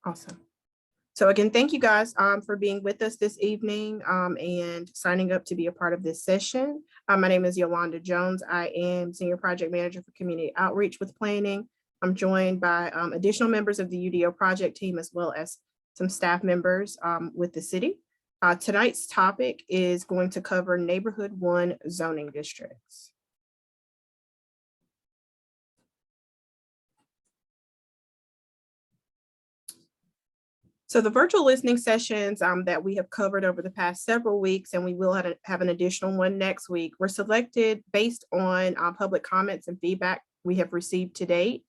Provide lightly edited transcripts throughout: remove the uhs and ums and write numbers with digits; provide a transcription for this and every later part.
Awesome. So again, thank you guys for being with us this evening and signing up to be a part of this session. My name is Yolanda Jones. I am Senior Project Manager for Community Outreach with Planning. I'm joined by additional members of the UDO project team, as well as some staff members with the city. Tonight's topic is going to cover Neighborhood 1 zoning districts. So the virtual listening sessions that we have covered over the past several weeks, and we will have an additional one next week, were selected based on public comments and feedback we have received to date.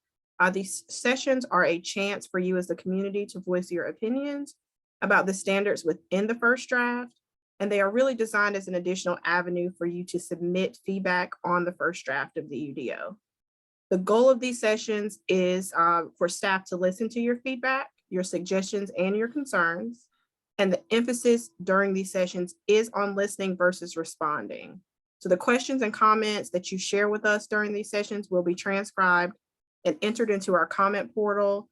These sessions are a chance for you as the community to voice your opinions about the standards within the first draft, and they are really designed as an additional avenue for you to submit feedback on the first draft of the UDO. The goal of these sessions is for staff to listen to your feedback, your suggestions, and your concerns. And the emphasis during these sessions is on listening versus responding. So the questions and comments that you share with us during these sessions will be transcribed and entered into our comment portal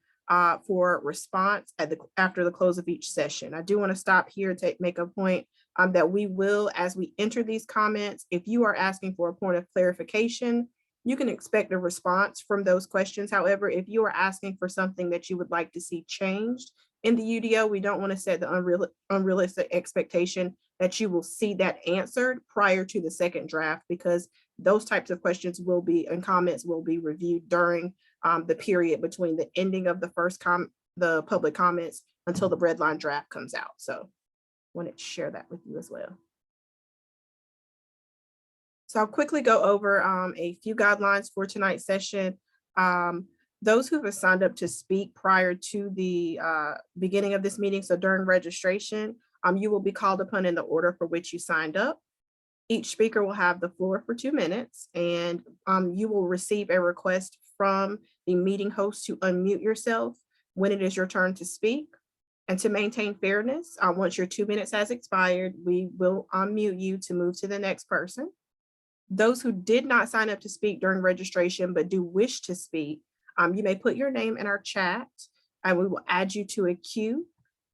for response after the close of each session. I do want to stop here to make a point that we will, as we enter these comments, if you are asking for a point of clarification, you can expect a response from those questions. However, if you are asking for something that you would like to see changed in the UDO, we don't want to set the unrealistic expectation that you will see that answered prior to the second draft, because those types of questions will be and comments will be reviewed during the period between the ending of the public comments until the red line draft comes out. So I wanted to share that with you as well. So I'll quickly go over a few guidelines for tonight's session. Those who have signed up to speak prior to the beginning of this meeting, so during registration, you will be called upon in the order for which you signed up. Each speaker will have the floor for 2 minutes, and you will receive a request from the meeting host to unmute yourself when it is your turn to speak. And to maintain fairness, once your 2 minutes has expired, we will unmute you to move to the next person. Those who did not sign up to speak during registration but do wish to speak, you may put your name in our chat and we will add you to a queue.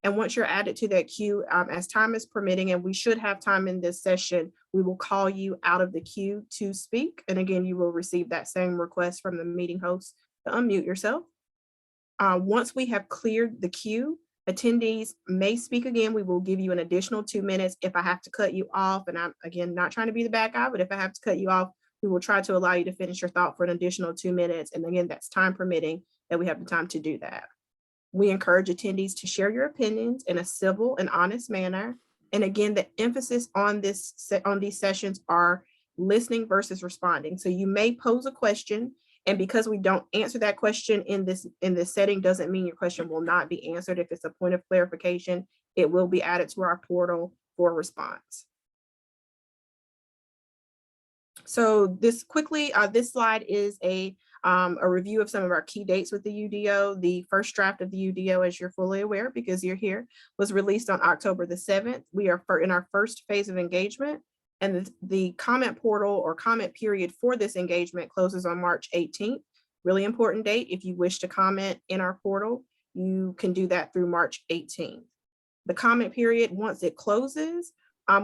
And once you're added to that queue, as time is permitting, and we should have time in this session, we will call you out of the queue to speak. And again, you will receive that same request from the meeting host to unmute yourself. Once we have cleared the queue, attendees may speak again. We will give you an additional 2 minutes. If I have to cut you off, and I'm again not trying to be the bad guy, but if I have to cut you off, we will try to allow you to finish your thought for an additional 2 minutes. And again, that's time permitting that we have the time to do that. We encourage attendees to share your opinions in a civil and honest manner. And again, the emphasis on these sessions are listening versus responding. So you may pose a question, and because we don't answer that question in this setting doesn't mean your question will not be answered. If it's a point of clarification, it will be added to our portal for response. So this slide is a review of some of our key dates with the UDO. The first draft of the UDO, as you're fully aware because you're here, was released on October the 7th. We are in our first phase of engagement. And the comment portal or comment period for this engagement closes on March 18th. Really important date. If you wish to comment in our portal, you can do that through March 18th. The comment period, once it closes,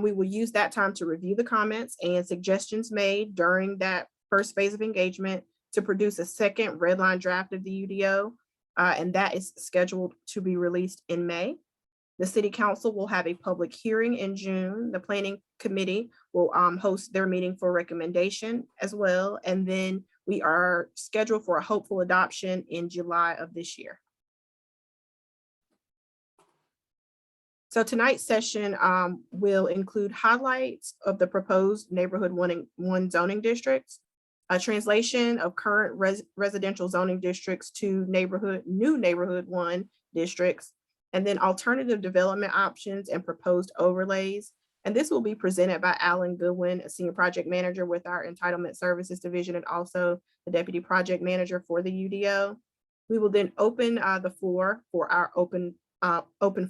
we will use that time to review the comments and suggestions made during that first phase of engagement to produce a second red line draft of the UDO, and that is scheduled to be released in May. The City Council will have a public hearing in June. The Planning Committee will host their meeting for recommendation as well. And then we are scheduled for a hopeful adoption in July of this year. So tonight's session will include highlights of the proposed Neighborhood 1 zoning districts, a translation of current residential zoning districts to new Neighborhood 1 districts, and then alternative development options and proposed overlays. And this will be presented by Alan Goodwin, a Senior Project Manager with our Entitlement Services Division and also the Deputy Project Manager for the UDO. We will then open the floor for our open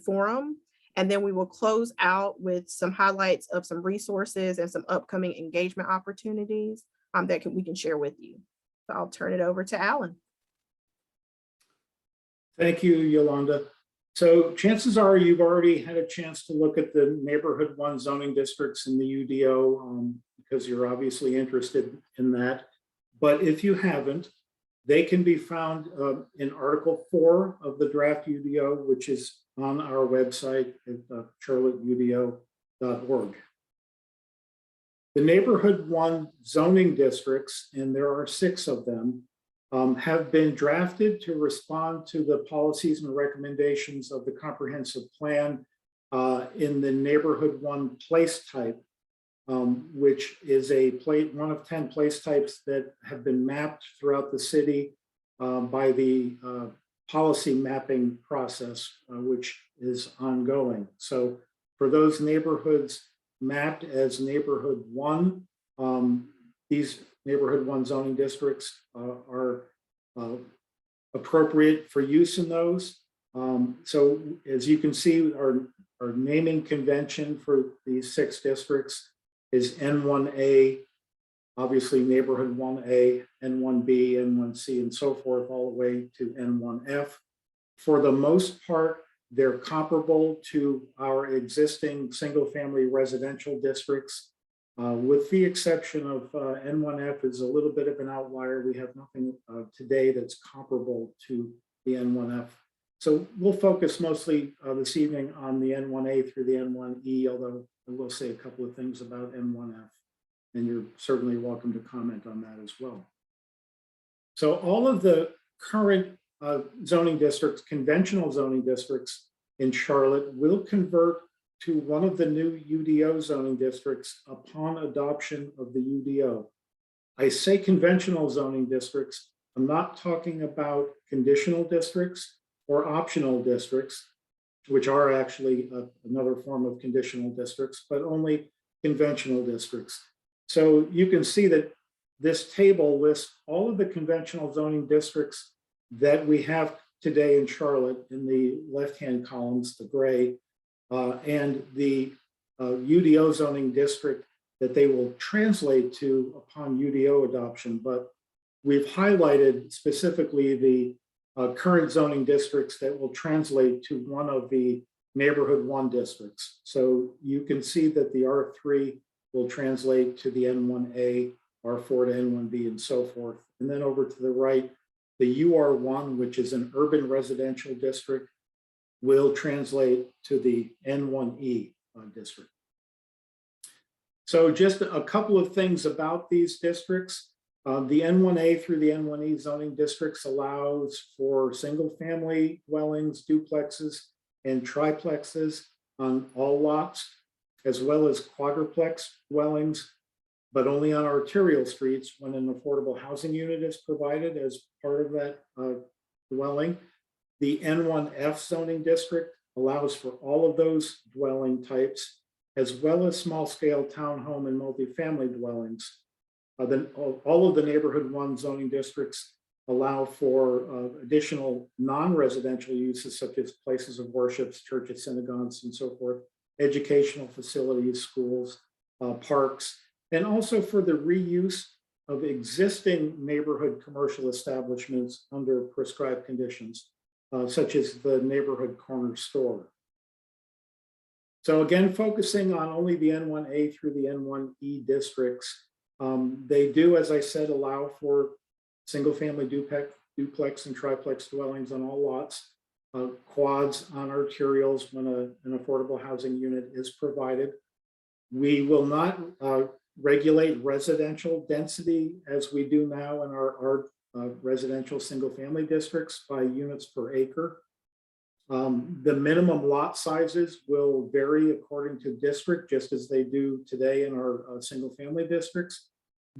forum. And then we will close out with some highlights of some resources and some upcoming engagement opportunities that we can share with you. So I'll turn it over to Alan. Thank you, Yolanda. So chances are you've already had a chance to look at the neighborhood 1 zoning districts in the UDO because you're obviously interested in that. But if you haven't, they can be found in Article 4 of the draft UDO, which is on our website at charlotteudo.org. The neighborhood 1 zoning districts, and there are 6 of them, have been drafted to respond to the policies and recommendations of the comprehensive plan in the neighborhood 1 place type, which is one of 10 place types that have been mapped throughout the city by the policy mapping process, which is ongoing. So for those neighborhoods mapped as neighborhood 1, these neighborhood 1 zoning districts are appropriate for use in those. So as you can see, our naming convention for these 6 districts is N1A, obviously neighborhood 1A, N1B, N1C, and so forth, all the way to N1F. For the most part, they're comparable to our existing single-family residential districts, with the exception of N1F is a little bit of an outlier. We have nothing today that's comparable to the N1F. So we'll focus mostly this evening on the N1A through the N1E, although I will say a couple of things about N1F, and you're certainly welcome to comment on that as well. So all of the current zoning districts, conventional zoning districts in Charlotte, will convert to one of the new UDO zoning districts upon adoption of the UDO. I say conventional zoning districts. I'm not talking about conditional districts or optional districts, which are actually another form of conditional districts, but only conventional districts. So you can see that this table lists all of the conventional zoning districts that we have today in Charlotte in the left-hand columns, the gray, and the UDO zoning district that they will translate to upon UDO adoption. But we've highlighted specifically the current zoning districts that will translate to one of the neighborhood 1 districts. So you can see that the R3 will translate to the N1A, R4 to N1B, and so forth. And then over to the right, the UR1, which is an urban residential district, will translate to the N1E district. So just a couple of things about these districts. The N1A through the N1E zoning districts allows for single family dwellings, duplexes, and triplexes on all lots, as well as quadruplex dwellings, but only on arterial streets when an affordable housing unit is provided as part of that dwelling. The N1F zoning district allows for all of those dwelling types, as well as small scale townhome and multifamily dwellings. Then all of the neighborhood 1 zoning districts allow for additional non-residential uses such as places of worship, churches, synagogues, and so forth, educational facilities, schools, parks, and also for the reuse of existing neighborhood commercial establishments under prescribed conditions, such as the neighborhood corner store. So again, focusing on only the N1A through the N1E districts, they do, as I said, allow for single family duplex and triplex dwellings on all lots, quads on arterials when an affordable housing unit is provided. We will not regulate residential density as we do now in our residential single family districts by units per acre. The minimum lot sizes will vary according to district, just as they do today in our single family districts.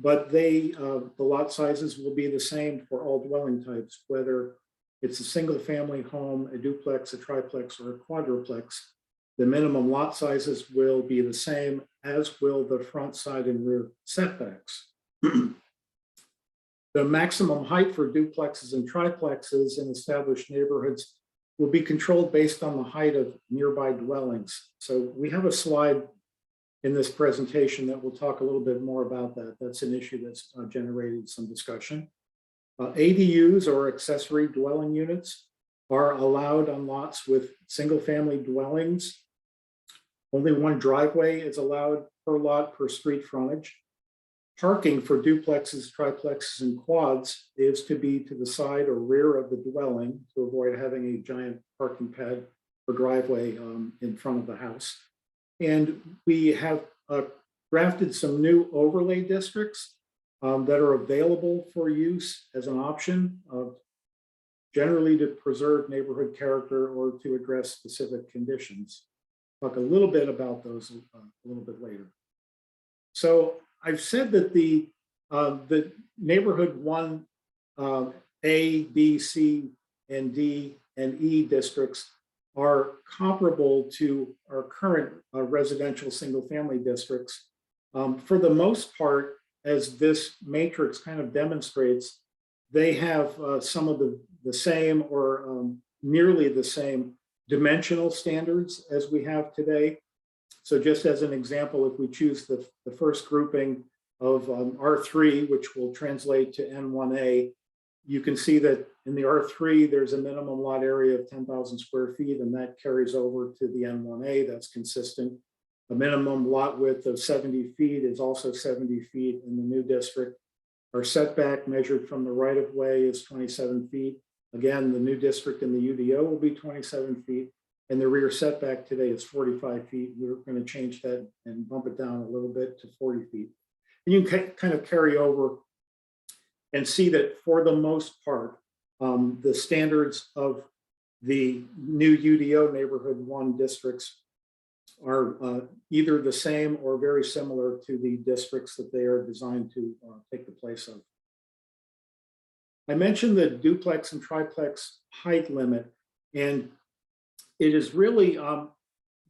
But the lot sizes will be the same for all dwelling types, whether it's a single family home, a duplex, a triplex, or a quadruplex. The minimum lot sizes will be the same, as will the front, side, and rear setbacks. The maximum height for duplexes and triplexes in established neighborhoods will be controlled based on the height of nearby dwellings. So we have a slide in this presentation that will talk a little bit more about that. That's an issue that's generated some discussion. ADUs, or accessory dwelling units, are allowed on lots with single-family dwellings. Only one driveway is allowed per lot per street frontage. Parking for duplexes, triplexes, and quads is to be to the side or rear of the dwelling to avoid having a giant parking pad or driveway in front of the house. And we have drafted some new overlay districts that are available for use as an option, generally to preserve neighborhood character or to address specific conditions. Talk a little bit about those a little bit later. So I've said that the neighborhood 1 A, B, C, and D, and E districts are comparable to our current residential single-family districts. For the most part, as this matrix kind of demonstrates, they have some of the same or nearly the same dimensional standards as we have today. So just as an example, if we choose the first grouping of R3, which will translate to N1A, you can see that in the R3, there's a minimum lot area of 10,000 square feet, and that carries over to the N1A. That's consistent. A minimum lot width of 70 feet is also 70 feet in the new district. Our setback measured from the right of way is 27 feet. Again, the new district in the UDO will be 27 feet. And the rear setback today is 45 feet. We're going to change that and bump it down a little bit to 40 feet. And you can kind of carry over and see that for the most part, the standards of the new UDO neighborhood 1 districts are either the same or very similar to the districts that they are designed to take the place of. I mentioned the duplex and triplex height limit, and it is really,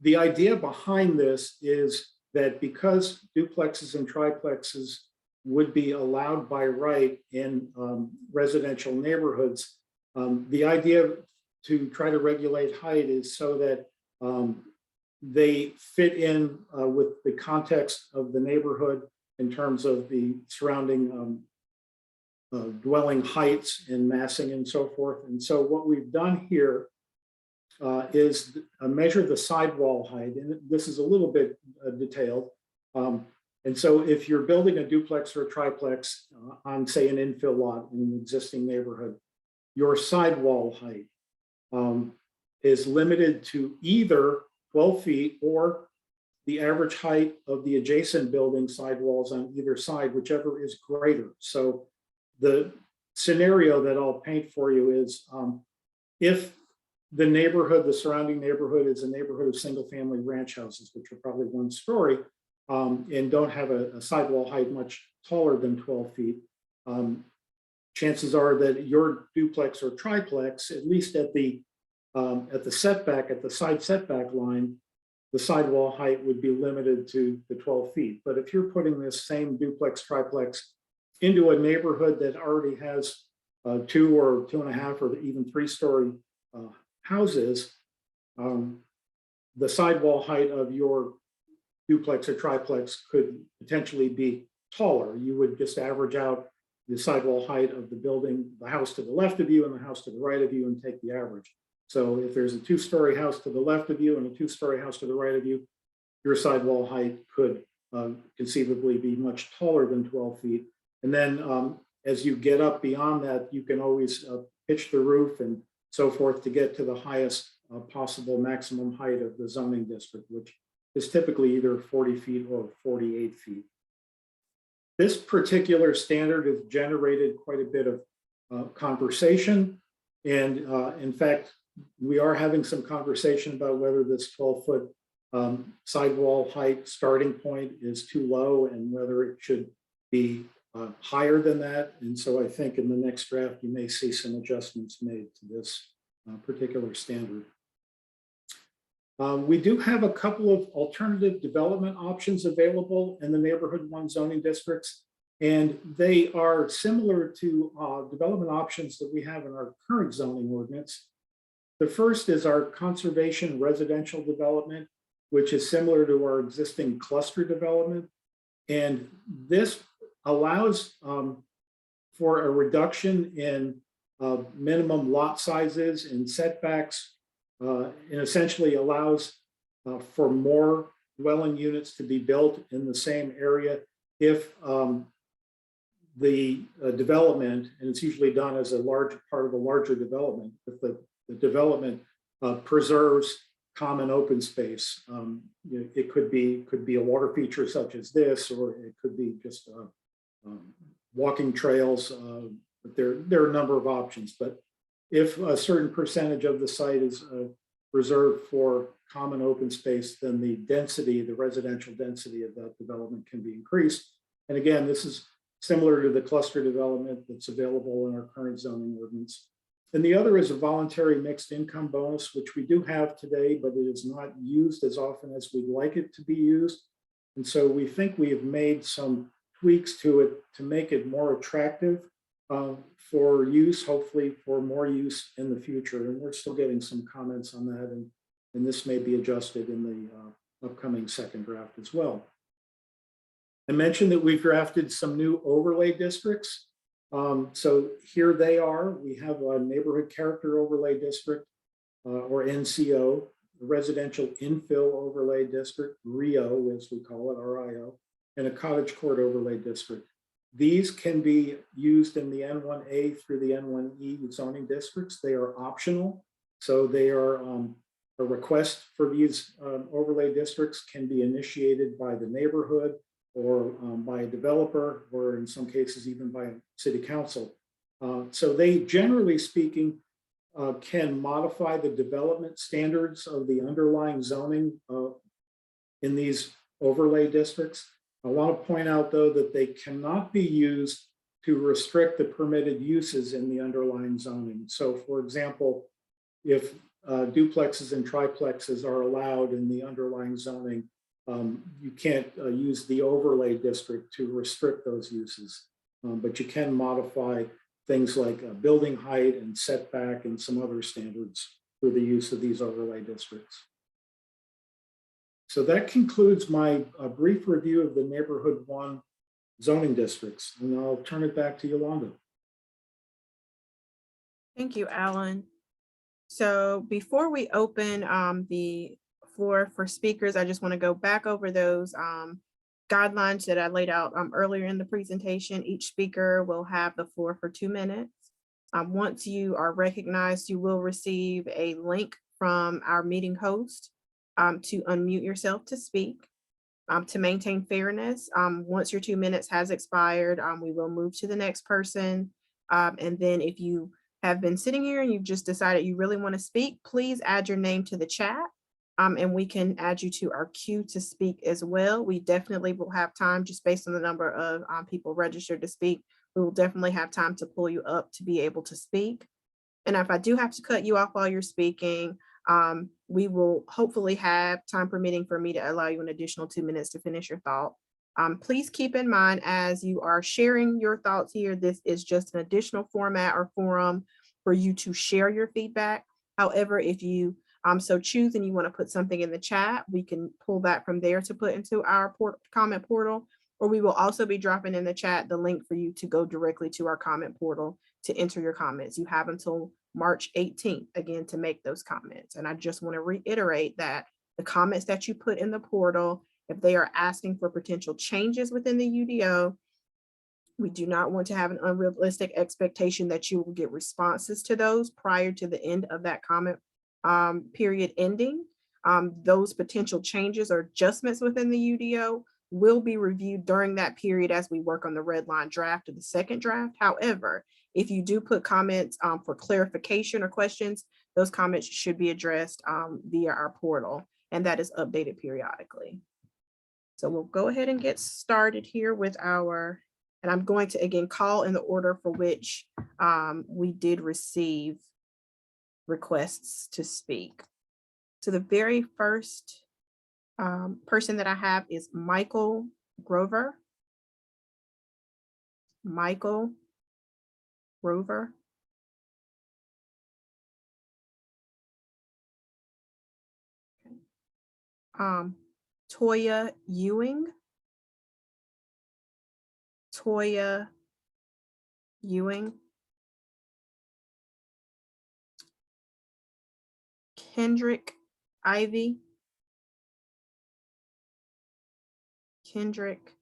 the idea behind this is that because duplexes and triplexes would be allowed by right in residential neighborhoods, the idea to try to regulate height is so that they fit in with the context of the neighborhood in terms of the surrounding dwelling heights and massing and so forth. And so what we've done here is measure the sidewall height, and this is a little bit detailed. And so if you're building a duplex or a triplex on, say, an infill lot in an existing neighborhood, your sidewall height is limited to either 12 feet or the average height of the adjacent building sidewalls on either side, whichever is greater. So the scenario that I'll paint for you is if the neighborhood, the surrounding neighborhood is a neighborhood of single-family ranch houses, which are probably 1 story, and don't have a sidewall height much taller than 12 feet, chances are that your duplex or triplex, at least at the setback, at the side setback line, the sidewall height would be limited to the 12 feet. But if you're putting this same duplex, triplex into a neighborhood that already has 2 or 2.5 or even 3-story houses, the sidewall height of your duplex or triplex could potentially be taller. You would just average out the sidewall height of the building, the house to the left of you and the house to the right of you, and take the average. So if there's a 2-story house to the left of you and a 2-story house to the right of you, your sidewall height could conceivably be much taller than 12 feet. And then as you get up beyond that, you can always pitch the roof and so forth to get to the highest possible maximum height of the zoning district, which is typically either 40 feet or 48 feet. This particular standard has generated quite a bit of conversation. And in fact, we are having some conversation about whether this 12-foot sidewall height starting point is too low and whether it should be higher than that. And so I think in the next draft, you may see some adjustments made to this particular standard. We do have a couple of alternative development options available in the neighborhood 1 zoning districts, and they are similar to development options that we have in our current zoning ordinance. The first is our conservation residential development, which is similar to our existing cluster development. And this allows for a reduction in minimum lot sizes and setbacks, and essentially allows for more dwelling units to be built in the same area if the development, and it's usually done as a large part of a larger development, if the development preserves common open space. It could be a water feature such as this, or it could be just walking trails. But there are a number of options. But if a certain percentage of the site is reserved for common open space, then the density, the residential density of that development can be increased. And again, this is similar to the cluster development that's available in our current zoning ordinance. And the other is a voluntary mixed income bonus, which we do have today, but it is not used as often as we'd like it to be used. And so we think we have made some tweaks to it to make it more attractive for use, hopefully for more use in the future. And we're still getting some comments on that, and this may be adjusted in the upcoming second draft as well. I mentioned that we've drafted some new overlay districts. So here they are. We have a neighborhood character overlay district, or NCO, a residential infill overlay district, RIO as we call it, RIO, and a cottage court overlay district. These can be used in the N1A through the N1E zoning districts. They are optional. So they are a request for these overlay districts can be initiated by the neighborhood, or by a developer, or in some cases even by city council. So they, generally speaking, can modify the development standards of the underlying zoning in these overlay districts. I want to point out, though, that they cannot be used to restrict the permitted uses in the underlying zoning. So, for example, if duplexes and triplexes are allowed in the underlying zoning, you can't use the overlay district to restrict those uses, but you can modify things like building height and setback and some other standards for the use of these overlay districts. So that concludes my brief review of the Neighborhood 1 zoning districts, and I'll turn it back to Yolanda. Thank you, Alan. So before we open the floor for speakers, I just want to go back over those guidelines that I laid out earlier in the presentation. Each speaker will have the floor for 2 minutes. Once you are recognized, you will receive a link from our meeting host to unmute yourself to speak. To maintain fairness, once your 2 minutes has expired, we will move to the next person. And then if you have been sitting here and you've just decided you really want to speak, please add your name to the chat. And we can add you to our queue to speak as well. We definitely will have time, just based on the number of people registered to speak. We will definitely have time to pull you up to be able to speak. And if I do have to cut you off while you're speaking, we will hopefully have time permitting for me to allow you an additional 2 minutes to finish your thought. Please keep in mind, as you are sharing your thoughts here, this is just an additional format or forum for you to share your feedback. However, if you so choose and you want to put something in the chat, we can pull that from there to put into our comment portal, or we will also be dropping in the chat the link for you to go directly to our comment portal to enter your comments. You have until March 18th, again, to make those comments. And I just want to reiterate that the comments that you put in the portal, if they are asking for potential changes within the UDO, we do not want to have an unrealistic expectation that you will get responses to those prior to the end of that comment period ending. Those potential changes or adjustments within the UDO will be reviewed during that period as we work on the red line draft of the second draft. However, if you do put comments for clarification or questions, those comments should be addressed via our portal, and that is updated periodically. So we'll go ahead and get started here with our, and I'm going to again call in the order for which we did receive requests to speak. So the very first person that I have is Michael Grover. Michael Grover. Toya Ewing. Toya Ewing. Kendrick Ivy. Kendrick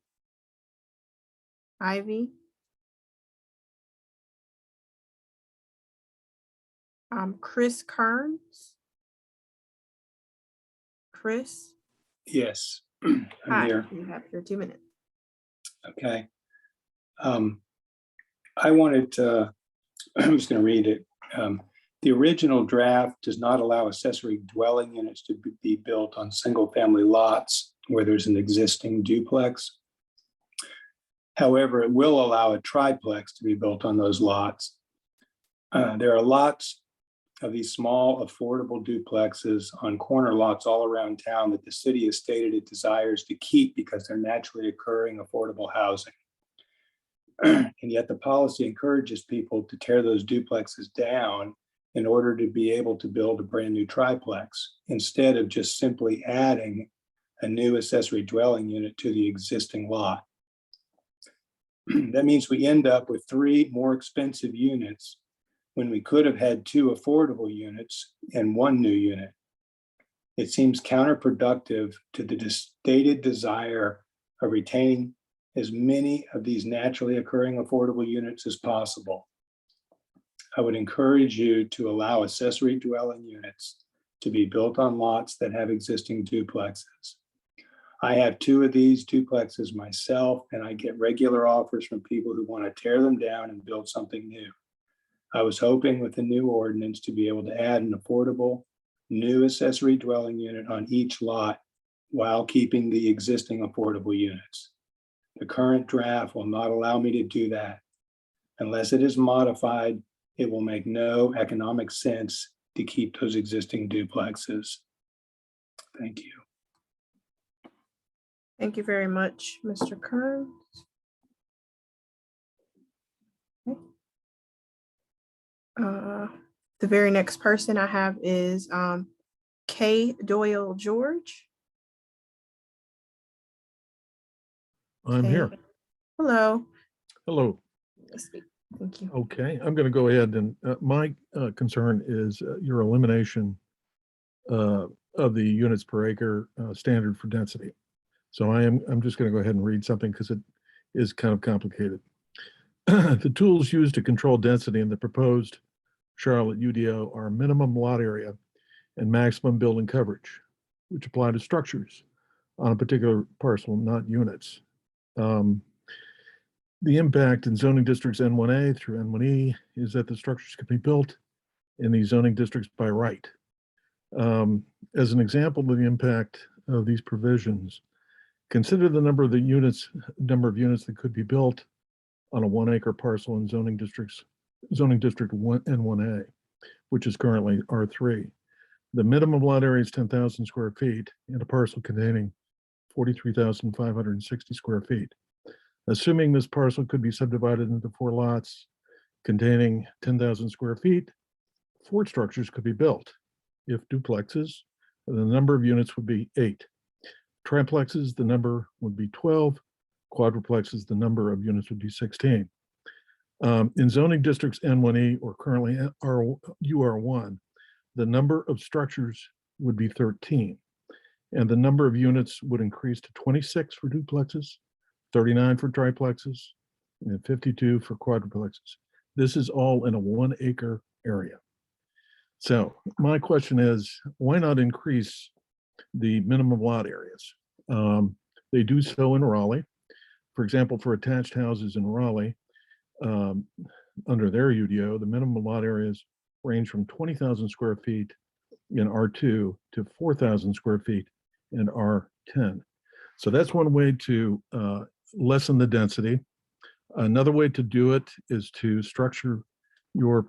Ivy. Chris Kearns. Chris, Yes, I'm hi, here. you have your 2 minutes. Okay. I wanted to, I'm just going to read it. The original draft does not allow accessory dwelling units to be built on single-family lots where there's an existing duplex. However, it will allow a triplex to be built on those lots. There are lots of these small, affordable duplexes on corner lots all around town that the city has stated it desires to keep because they're naturally occurring affordable housing. And yet the policy encourages people to tear those duplexes down in order to be able to build a brand new triplex, instead of just simply adding a new accessory dwelling unit to the existing lot. That means we end up with 3 more expensive units when we could have had 2 affordable units and 1 new unit. It seems counterproductive to the stated desire of retaining as many of these naturally occurring affordable units as possible. I would encourage you to allow accessory dwelling units to be built on lots that have existing duplexes. I have 2 of these duplexes myself, and I get regular offers from people who want to tear them down and build something new. I was hoping with the new ordinance to be able to add an affordable new accessory dwelling unit on each lot while keeping the existing affordable units. The current draft will not allow me to do that. Unless it is modified, it will make no economic sense to keep those existing duplexes. Thank you. Thank you very much, Mr. Kearns. The very next person I have is Kay Doyle George. I'm Kay. here. Hello. Hello. Thank you. Okay, I'm going to go ahead and my concern is your elimination of the units per acre standard for density. So I'm just going to go ahead and read something because it is kind of complicated. The tools used to control density in the proposed Charlotte UDO are minimum lot area and maximum building coverage, which apply to structures on a particular parcel, not units. The impact in zoning districts N1A through N1E is that the structures can be built in these zoning districts by right. As an example of the impact of these provisions, consider the number of units that could be built on a 1 acre parcel in zoning district N1A, which is currently R3. The minimum lot area is 10,000 square feet in a parcel containing 43,560 square feet. Assuming this parcel could be subdivided into 4 lots containing 10,000 square feet, 4 structures could be built. If duplexes, the number of units would be 8. Triplexes, the number would be 12. Quadruplexes, the number of units would be 16. In zoning districts N1E or currently UR1, the number of structures would be 13, and the number of units would increase to 26 for duplexes, 39 for triplexes, and 52 for quadruplexes. This is all in a 1 acre area. So my question is, why not increase the minimum lot areas? They do so in Raleigh. For example, for attached houses in Raleigh, under their UDO, the minimum lot areas range from 20,000 square feet in R2 to 4,000 square feet in R10. So that's one way to lessen the density. Another way to do it is to structure your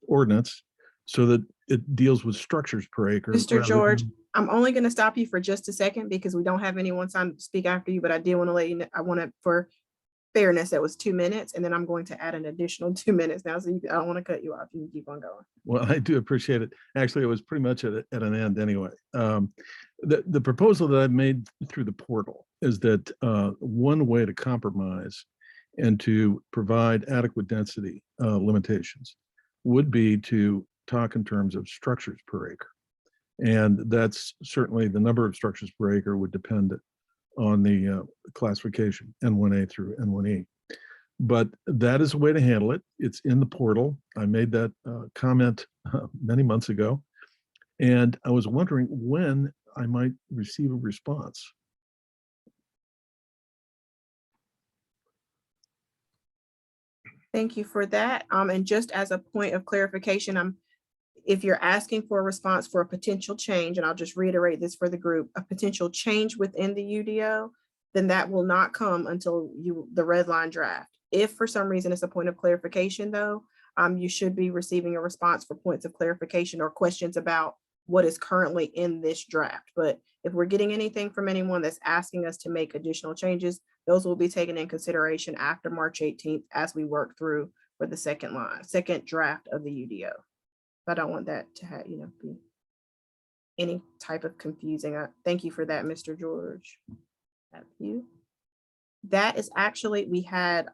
ordinance so that it deals with structures per acre. Mr. George, I'm only going to stop you for just a second because we don't have anyone signed to speak after you, but I did want to let you know, I want to, for fairness, that was 2 minutes, and then I'm going to add an additional 2 minutes now, so I don't want to cut you off. You can keep on going. Well, I do appreciate it. Actually, it was pretty much at an end anyway. The proposal that I've made through the portal is that one way to compromise and to provide adequate density limitations would be to talk in terms of structures per acre. And that's certainly the number of structures per acre would depend on the classification, N1A through N1E. But that is a way to handle it. It's in the portal. I made that comment many months ago. And I was wondering when I might receive a response. Thank you for that. And just as a point of clarification, if you're asking for a response for a potential change, and I'll just reiterate this for the group, a potential change within the UDO, then that will not come until the red line draft. If for some reason it's a point of clarification though, you should be receiving a response for points of clarification or questions about what is currently in this draft. But if we're getting anything from anyone that's asking us to make additional changes, those will be taken in consideration after March 18th as we work through for the second draft of the UDO. I don't want that to have, be any type of confusing. Thank you for that, Mr. George. Have you? That is actually, we had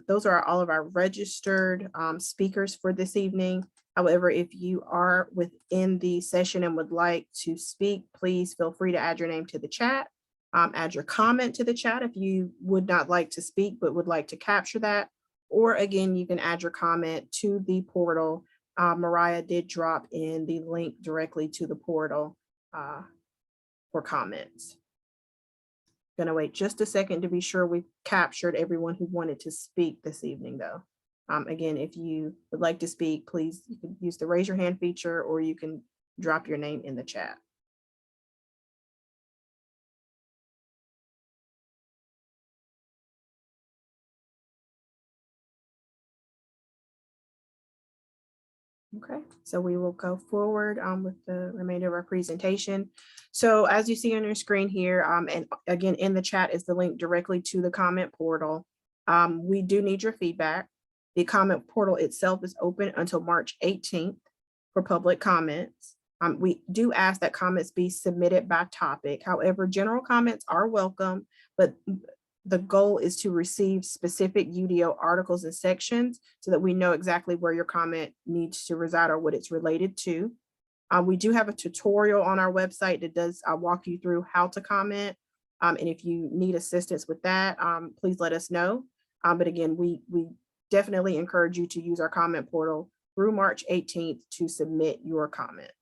those are all of our registered speakers for this evening. However, if you are within the session and would like to speak, please feel free to add your name to the chat. Add your comment to the chat if you would not like to speak, but would like to capture that. Or again, you can add your comment to the portal. Mariah did drop in the link directly to the portal for comments. Gonna wait just a second to be sure we've captured everyone who wanted to speak this evening though. Again, if you would like to speak, please, you can use the raise your hand feature or you can drop your name in the chat. Okay, so we will go forward with the remainder of our presentation. So as you see on your screen here, and again, in the chat is the link directly to the comment portal. We do need your feedback. The comment portal itself is open until March 18th for public comments. We do ask that comments be submitted by topic. However, general comments are welcome, but the goal is to receive specific UDO articles and sections so that we know exactly where your comment needs to reside or what it's related to. We do have a tutorial on our website that does walk you through how to comment. And if you need assistance with that, please let us know. But again, we definitely encourage you to use our comment portal through March 18th to submit your comment.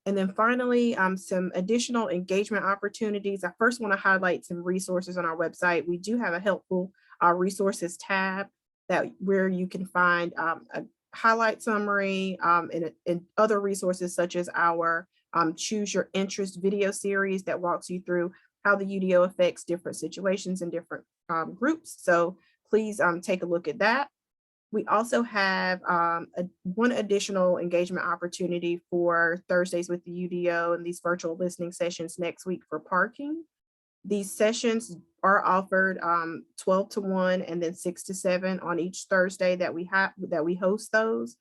And then finally, some additional engagement opportunities. I first want to highlight some resources on our website. We do have a helpful resources tab where you can find a highlight summary and other resources such as our Choose Your Interest video series that walks you through how the UDO affects different situations and different groups. So please take a look at that. We also have one additional engagement opportunity for Thursdays with the UDO and these virtual listening sessions next week for parking. These sessions are offered 12 to 1 and then 6 to 7 on each Thursday that we host those.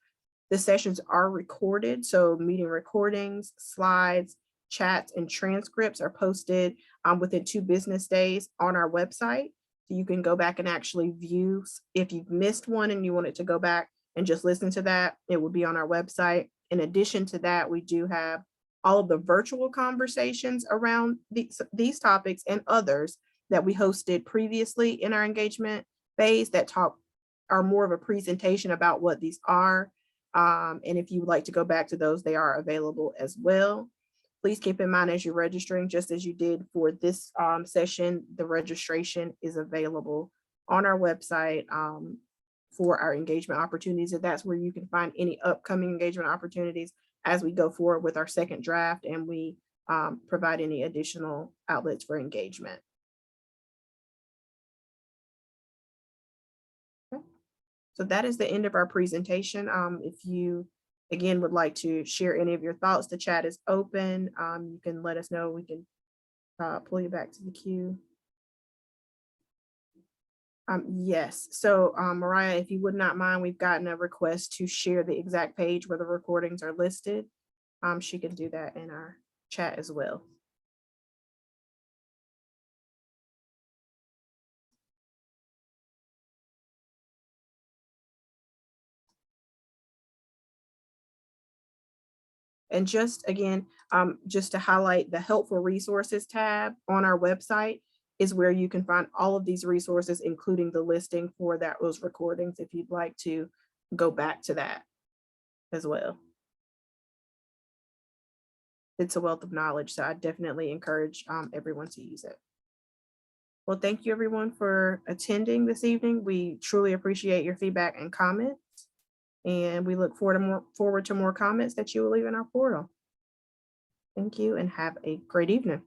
The sessions are recorded, so meeting recordings, slides, chats, and transcripts are posted within 2 business days on our website. So you can go back and actually view. If you've missed one and you wanted to go back and just listen to that, it will be on our website. In addition to that, we do have all of the virtual conversations around these topics and others that we hosted previously in our engagement phase that are more of a presentation about what these are. And if you would like to go back to those, they are available as well. Please keep in mind as you're registering, just as you did for this session, the registration is available on our website for our engagement opportunities. And that's where you can find any upcoming engagement opportunities as we go forward with our second draft and we provide any additional outlets for engagement. Okay. So that is the end of our presentation. If you again would like to share any of your thoughts, the chat is open. You can let us know. We can pull you back to the queue. Yes, so Mariah, if you would not mind, we've gotten a request to share the exact page where the recordings are listed. She can do that in our chat as well. And just again, just to highlight, the helpful resources tab on our website is where you can find all of these resources, including the listing for those recordings, if you'd like to go back to that as well. It's a wealth of knowledge, so I definitely encourage everyone to use it. Well, thank you everyone for attending this evening. We truly appreciate your feedback and comments. And we look forward to more comments that you will leave in our portal. Thank you and have a great evening.